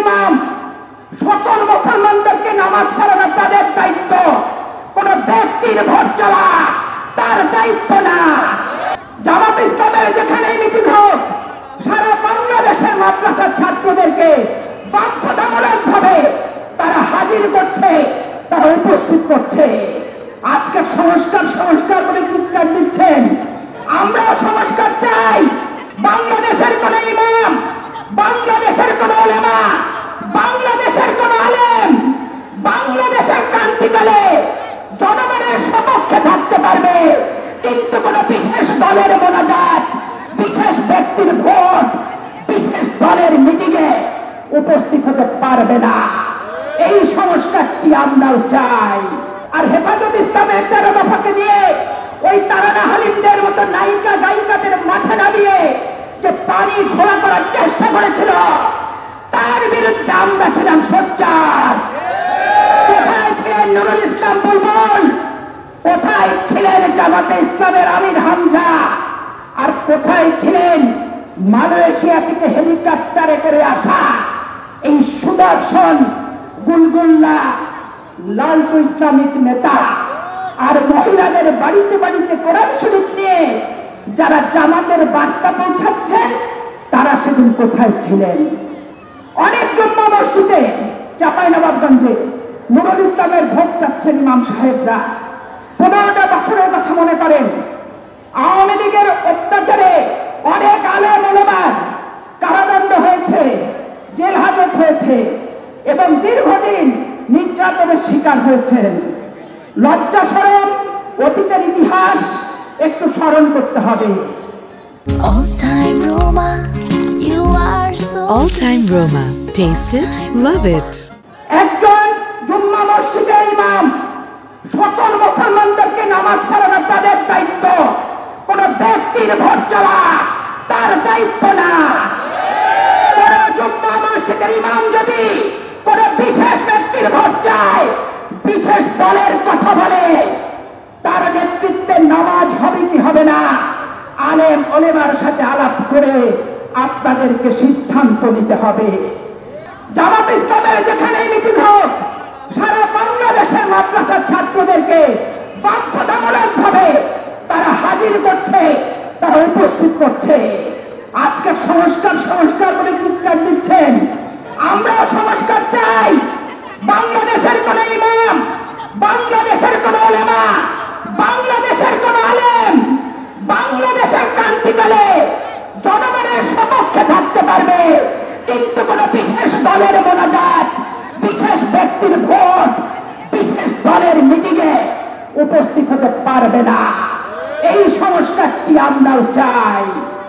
ইমাম সকল মুসলমানদেরকে নামাজ পড়ানো তাদের দায়িত্ব, কোন ব্যক্তির ভোট চাওয়া তার দায়িত্ব না। জামাত ইসলামের যেখানে মিটিং হোক, সারা বাংলাদেশের মাদ্রাসার ছাত্রদেরকে বাধ্যতামূলক ভাবে তারা হাজির করছে, তারা উপস্থিত করছে। আজকে সংস্কার বলে চিৎকার দিচ্ছেন, আমরাও সংস্কার চাই। বাংলাদেশের কোন ইমাম, বাংলাদেশের কোন উলেমা, বাংলাদেশের কোন আলেম বাংলাদেশের ক্রান্তিকালে জনগণের সপক্ষে থাকতে পারবে, কিন্তু কোন বিশেষ দলের মোনাজাত, বিশেষ ব্যক্তির ভোট, বিশেষ দলের মিটিংয়ে উপস্থিত হতে পারবে না। এই সংস্কারটি আমরাও চাই। আর হেফাজত ইসলামের 13 দফাকে নিয়ে ওই তারানা হালিমদের মতো নায়িকা গায়িকাদের মাঠে নামিয়ে যে পানি ঘোলা করার চেষ্টা করেছিল, তার বিরুদ্ধে আমরা ছিলাম সোচ্চার। কোথায় ছিলেন নুরুল ইসলাম বুলবুল, কোথায় ছিলেন জামাতে ইসলামের আমির হামজা, আর কোথায় ছিলেন মালয়েশিয়া থেকে হেলিকপ্টারে করে আসা এই সুদর্শন গুলগুল্লা লালটু ইসলামিক নেতা, আর মহিলাদের বাড়িতে বাড়িতে কোরআন শরীফ নিয়ে যারা জামাতের বার্তা পৌঁছাচ্ছেন, তারা সেদিন কোথায় ছিলেন? অনেক জুম্মা মসজিদে চাঁপাইনবাবগঞ্জে নুরুল ইসলামের ভোট চাচ্ছেন ইমাম সাহেবরা। 15টা বছরের কথা মনে করেন, আওয়ামী লীগের অত্যাচারে অনেক আলেম ওলামার কারাদণ্ড হয়েছে, জেল হাজত হয়েছে এবং দীর্ঘদিন নির্যাতনের শিকার হয়েছেন। লজ্জা শরম, অতীতের ইতিহাস একটু স্মরণ করতে হবে। All time Roma. Taste it, love it. একজন জুম্মা মসজিদের ইমাম সকল মুসলমানদেরকে নামাজ পড়ানো তাদের দায়িত্ব, কোন ব্যক্তির ভোট চাওয়া তার দায়িত্ব না। কোন জুম্মা মসজিদের ইমাম যদি কোন বিশেষ ব্যক্তির ভোট চায়, বিশেষ দলের কথা বলে, তার নেতৃত্বে নামাজ হবে কি হবে না, আলেম ওলেমার সাথে আলাপ করে আপনাদেরকে সিদ্ধান্ত নিতে হবে। জামাত ইসলামের যেখানে মিটিং হোক, সারা বাংলাদেশের মাদ্রাসার ছাত্রদেরকে বাধ্যতামূলক ভাবে তারা হাজির করছে, তারা উপস্থিত করছে। আজকে সংস্কার বলে চিৎকার দিচ্ছেন, আমরাও সংস্কার চাই। বাংলাদেশের কোন ইমাম, বাংলাদেশের কোন উলেমা, বাংলাদেশের কোন আলেম বাংলাদেশের ক্রান্তিকালে জনগণের সপক্ষে থাকতে পারবে, কিন্তু কোন বিশেষ দলের মোনাজাত, বিশেষ ব্যক্তির ভোট, বিশেষ দলের মিটিংয়ে উপস্থিত হতে পারবে না। এই সংস্কারটি আমরাও চাই।